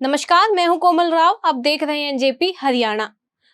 नमस्कार, मैं हूं कोमल राव। आप देख रहे हैं जेपी हरियाणा।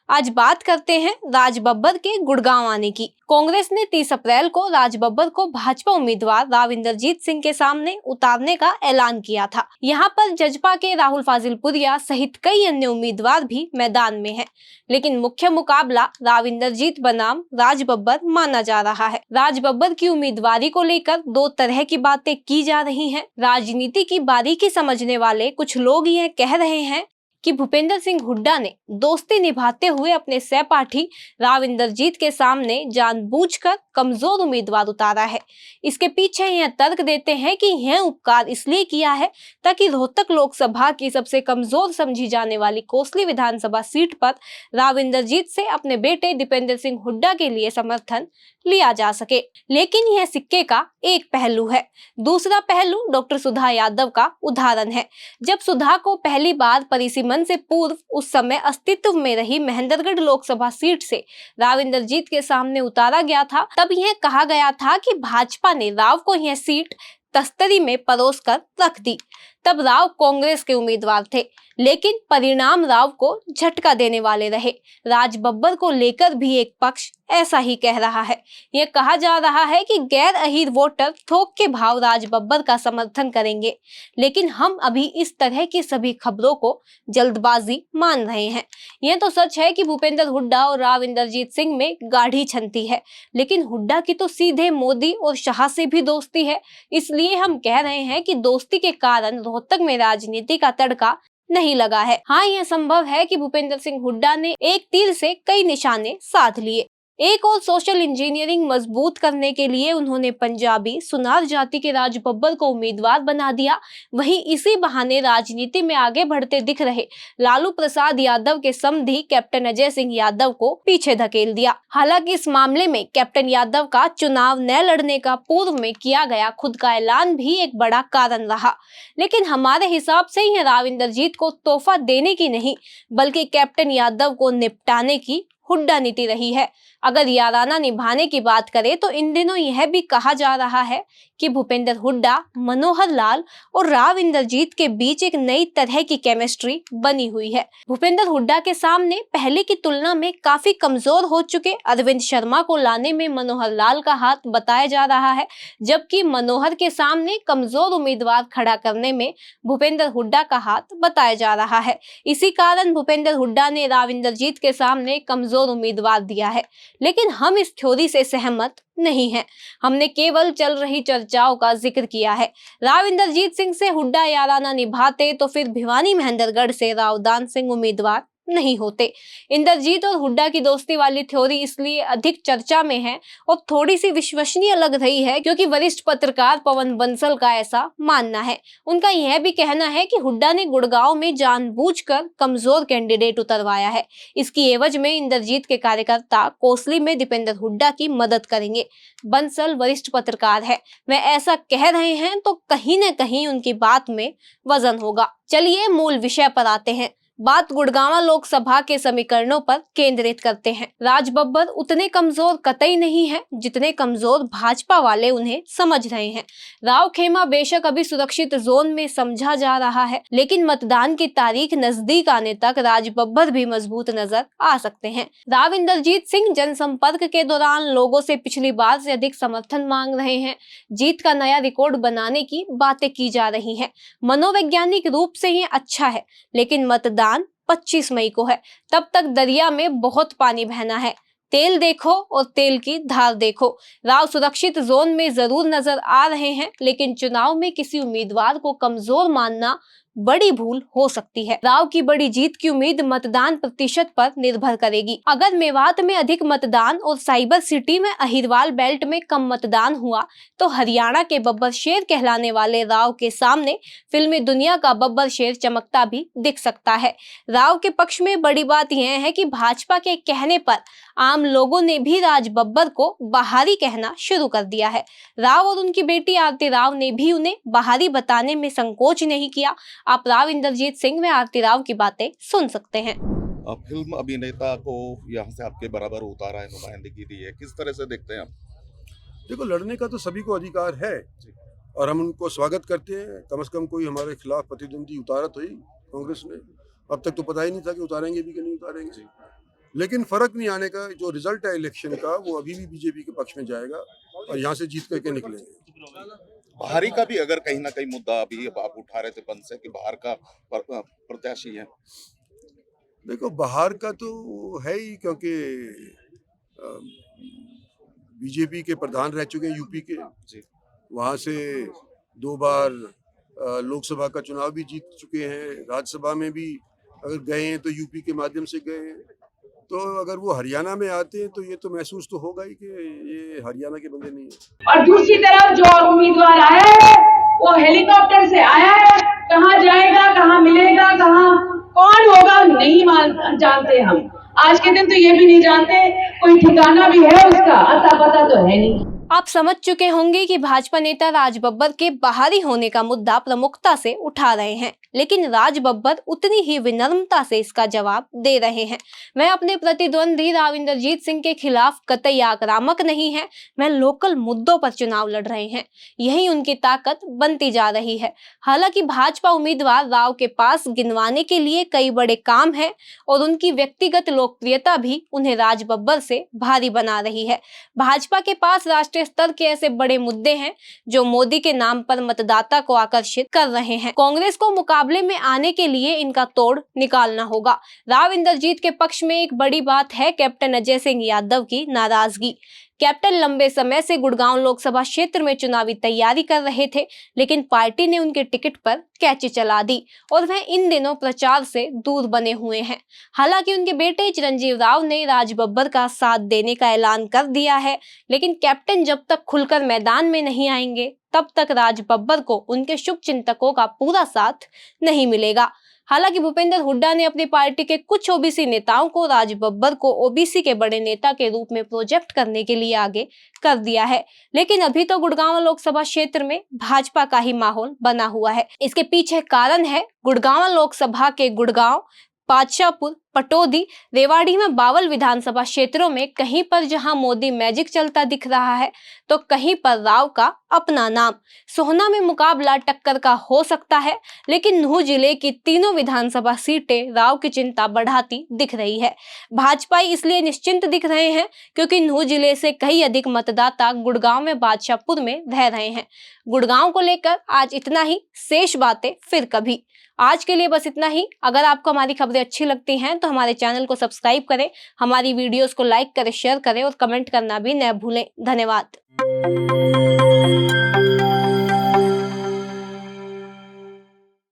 आज बात करते हैं राज बब्बर के गुड़गांव आने की। कांग्रेस ने 30 अप्रैल को राज बब्बर को भाजपा उम्मीदवार राव इंद्रजीत सिंह के सामने उतारने का ऐलान किया था। यहां पर जजपा के राहुल फाजिलपुरिया सहित कई अन्य उम्मीदवार भी मैदान में हैं। लेकिन मुख्य मुकाबला राव इंद्रजीत बनाम राज बब्बर माना जा रहा है। राज बब्बर की उम्मीदवारी को लेकर दो तरह की बातें की जा रही हैं। राजनीति की बारीकी समझने वाले कुछ लोग यह कह रहे हैं कि भूपेंद्र सिंह हुड्डा ने दोस्ती निभाते हुए अपने सहपाठी राव इंद्रजीत के सामने जानबूझकर कमजोर उम्मीदवार उतारा है। इसके पीछे यह तर्क देते हैं कि यह उपकार इसलिए किया है ताकि रोहतक लोकसभा की सबसे कमजोर समझी जाने वाली कोसली विधानसभा सीट पर राव इंद्रजीत से अपने बेटे दीपेंद्र सिंह हुड्डा के लिए समर्थन लिया जा सके। लेकिन यह सिक्के का एक पहलू है। दूसरा पहलू डॉक्टर सुधा यादव का उदाहरण है। जब सुधा को पहली बार परिसीमन से पूर्व उस समय अस्तित्व में रही महेंद्रगढ़ लोकसभा सीट से राव इंद्रजीत के सामने उतारा गया था, तब यह कहा गया था कि भाजपा ने राव को यह सीट तस्तरी में परोस कर रख दी। तब राव कांग्रेस के उम्मीदवार थे, लेकिन परिणाम राव को झटका देने वाले रहे। राज बब्बर को लेकर भी एक पक्ष ऐसा ही कह रहा है। यह कहा जा रहा है कि गैर अहीर वोटर थोक के भाव राज बब्बर का समर्थन करेंगे। लेकिन हम अभी इस तरह की सभी खबरों को जल्दबाजी मान रहे हैं। यह तो सच है कि भूपेंद्र हुड्डा और राव इंद्रजीत सिंह में गाढ़ी छनती है, लेकिन हुड्डा की तो सीधे मोदी और शाह से भी दोस्ती है। इसलिए हम कह रहे हैं कि दोस्ती के कारण रोहतक में राजनीति का तड़का नहीं लगा है। हाँ, यह संभव है कि भूपेंद्र सिंह हुड्डा ने एक तीर से कई निशाने साध लिए। एक और सोशल इंजीनियरिंग मजबूत करने के लिए उन्होंने पंजाबी सुनार जाति के राज बब्बर को उम्मीदवार बना दिया। वहीं इसी बहाने राजनीति में आगे बढ़ते दिख रहे लालू प्रसाद यादव के समधी कैप्टन अजय सिंह यादव को पीछे धकेल दिया। हालांकि इस मामले में कैप्टन यादव का चुनाव न लड़ने का पूर्व में किया गया खुद का ऐलान भी एक बड़ा कारण रहा। लेकिन हमारे हिसाब से यह राव इंद्रजीत को तोहफा देने की नहीं, बल्कि कैप्टन यादव को निपटाने की हुड्डा नीति रही है। अगर याराना निभाने की बात करें तो इन दिनों यह भी कहा जा रहा है कि भूपेंद्र हुड्डा, मनोहर लाल और राव इंद्रजीत के बीच एक नई तरह की केमिस्ट्री बनी हुई है। भूपेंद्र हुड्डा के सामने पहले की तुलना में काफी कमजोर हो चुके अरविंद शर्मा को लाने में मनोहर लाल का हाथ बताया जा रहा है, जबकि मनोहर के सामने कमजोर उम्मीदवार खड़ा करने में भूपेंद्र हुड्डा का हाथ बताया जा रहा है। इसी कारण भूपेंद्र हुड्डा ने राव इंद्रजीत के सामने कमजोर उम्मीदवार दिया है। लेकिन हम इस थ्योरी से सहमत नहीं हैं। हमने केवल चल रही चर्चाओं का जिक्र किया है। राव इंद्रजीत सिंह से हुड्डा याराना निभाते तो फिर भिवानी महेंद्रगढ़ से राव दान सिंह उम्मीदवार नहीं होते। इंद्रजीत और हुड्डा की दोस्ती वाली थ्योरी इसलिए अधिक चर्चा में है और थोड़ी सी विश्वसनीय लग रही है क्योंकि वरिष्ठ पत्रकार पवन बंसल का ऐसा मानना है। उनका यह भी कहना है कि हुड्डा ने गुड़गांव में जानबूझकर कमजोर कैंडिडेट उतरवाया है। इसकी एवज में इंद्रजीत के कार्यकर्ता कोसली में दीपेंद्र हुड्डा की मदद करेंगे। बंसल वरिष्ठ पत्रकार है, वे ऐसा कह रहे हैं तो कहीं न कहीं उनकी बात में वजन होगा। चलिए मूल विषय पर आते हैं। बात गुड़गांव लोकसभा के समीकरणों पर केंद्रित करते हैं। राज बब्बर उतने कमजोर कतई नहीं है जितने कमजोर भाजपा वाले उन्हें समझ रहे हैं। राव खेमा बेशक अभी सुरक्षित जोन में समझा जा रहा है, लेकिन मतदान की तारीख नजदीक आने तक राज बब्बर भी मजबूत नजर आ सकते हैं। राव इंद्रजीत सिंह जनसंपर्क के दौरान लोगों से पिछली बार से अधिक समर्थन मांग रहे हैं। जीत का नया रिकॉर्ड बनाने की बातें की जा रही हैं। मनोवैज्ञानिक रूप से ये अच्छा है, लेकिन मतदान 25 मई को है। तब तक दरिया में बहुत पानी बहना है। तेल देखो और तेल की धार देखो। राव सुरक्षित जोन में जरूर नजर आ रहे हैं, लेकिन चुनाव में किसी उम्मीदवार को कमजोर मानना बड़ी भूल हो सकती है। राव की बड़ी जीत की उम्मीद मतदान प्रतिशत पर निर्भर करेगी। अगर मेवात में अधिक मतदान और साइबर सिटी में अहिरवाल बेल्ट में कम मतदान हुआ तो हरियाणा के बब्बर शेर कहलाने वाले राव के सामने फिल्मी दुनिया का बब्बर शेर चमकता भी दिख सकता है। राव के पक्ष में बड़ी बात यह है कि भाजपा के कहने पर आम लोगों ने भी राज बब्बर को बाहरी कहना शुरू कर दिया है। राव और उनकी बेटी आरती राव ने भी उन्हें बाहरी बताने में संकोच नहीं किया। आप राव इंद्रजीत सिंह में आरती राव की बातें सुन सकते हैं। फिल्म अभिनेता को यहाँ से आपके बराबर उतारा है, नुमाइंदगी दी है, किस तरह से देखते हैं आप? देखो, लड़ने का तो सभी को अधिकार है और हम उनको स्वागत करते हैं। कम से कम कोई हमारे खिलाफ प्रतिद्वंदी उतारा तो ही कांग्रेस ने। अब तक तो पता ही नहीं था कि उतारेंगे भी कि नहीं उतारेंगे। लेकिन फर्क नहीं आने का, जो रिजल्ट है इलेक्शन का वो अभी भी बीजेपी के पक्ष में जाएगा और यहाँ से जीत करके निकलेंगे। बाहरी का भी अगर कहीं ना कहीं मुद्दा अभी आप उठा रहे थे बंद से कि बाहर का प्रत्याशी है। देखो, बाहर का तो है ही, क्योंकि बीजेपी के प्रधान रह चुके हैं यूपी के। वहाँ से 2 बार लोकसभा का चुनाव भी जीत चुके हैं। राज्यसभा में भी अगर गए हैं तो यूपी के माध्यम से गए हैं। तो अगर वो हरियाणा में आते हैं तो ये तो महसूस तो होगा ही कि ये हरियाणा के बंदे नहीं है। और दूसरी तरफ जो उम्मीदवार आया है वो हेलीकॉप्टर से आया है, कहाँ जाएगा, कहाँ मिलेगा, कहाँ कौन होगा नहीं जानते हम। आज के दिन तो ये भी नहीं जानते कोई ठिकाना भी है उसका, अता पता तो है नहीं। आप समझ चुके होंगे कि भाजपा नेता राज बब्बर के बाहरी होने का मुद्दा प्रमुखता से उठा रहे हैं, लेकिन राज बब्बर उतनी ही विनम्रता से इसका जवाब दे रहे हैं। वह अपने प्रतिद्वंदी राव इंद्रजीत सिंह के खिलाफ कतई आक्रामक नहीं है, वह लोकल मुद्दों पर चुनाव लड़ रहे हैं। यही उनकी ताकत बनती जा रही है। हालांकि भाजपा उम्मीदवार राव के पास गिनवाने के लिए कई बड़े काम है और उनकी व्यक्तिगत लोकप्रियता भी उन्हें राज बब्बर से भारी बना रही है। भाजपा के पास राष्ट्रीय स्तर के ऐसे बड़े मुद्दे हैं जो मोदी के नाम पर मतदाता को आकर्षित कर रहे हैं। कांग्रेस को मुकाबले में आने के लिए इनका तोड़ निकालना होगा। राव इंद्रजीत के पक्ष में एक बड़ी बात है कैप्टन अजय सिंह यादव की नाराजगी। कैप्टन लंबे समय से गुड़गांव लोकसभा क्षेत्र में चुनावी तैयारी कर रहे थे, लेकिन पार्टी ने उनके टिकट पर कैची चला दी और वह इन दिनों प्रचार से दूर बने हुए हैं। हालांकि उनके बेटे चिरंजीव राव ने राज बब्बर का साथ देने का ऐलान कर दिया है, लेकिन कैप्टन जब तक खुलकर मैदान में नहीं आएंगे तब तक राज बब्बर को उनके शुभचिंतकों का पूरा साथ नहीं मिलेगा। हालांकि भूपेंद्र हुड्डा ने अपनी पार्टी के कुछ ओबीसी नेताओं को राज बब्बर को ओबीसी के बड़े नेता के रूप में प्रोजेक्ट करने के लिए आगे कर दिया है, लेकिन अभी तो गुड़गांव लोकसभा क्षेत्र में भाजपा का ही माहौल बना हुआ है। इसके पीछे कारण है गुड़गांव लोकसभा के गुड़गांव, बादशाहपुर, पटौदी, रेवाड़ी में 52 विधानसभा क्षेत्रों में कहीं पर जहां मोदी मैजिक चलता दिख रहा है तो कहीं पर राव का अपना नाम। सोहना में मुकाबला टक्कर का हो सकता है, लेकिन नूंह जिले की तीनों विधानसभा सीटें राव की चिंता बढ़ाती दिख रही है। भाजपा इसलिए निश्चिंत दिख रहे हैं क्योंकि नूंह जिले से कहीं अधिक मतदाता गुड़गांव में बादशाहपुर में रह रहे हैं। गुड़गांव को लेकर आज इतना ही, शेष बातें फिर कभी। आज के लिए बस इतना ही। अगर आपको हमारी खबरें अच्छी लगती हैं तो हमारे चैनल को सब्सक्राइब करें, हमारी वीडियोस को लाइक करें, शेयर करें और कमेंट करना भी न भूलें। धन्यवाद।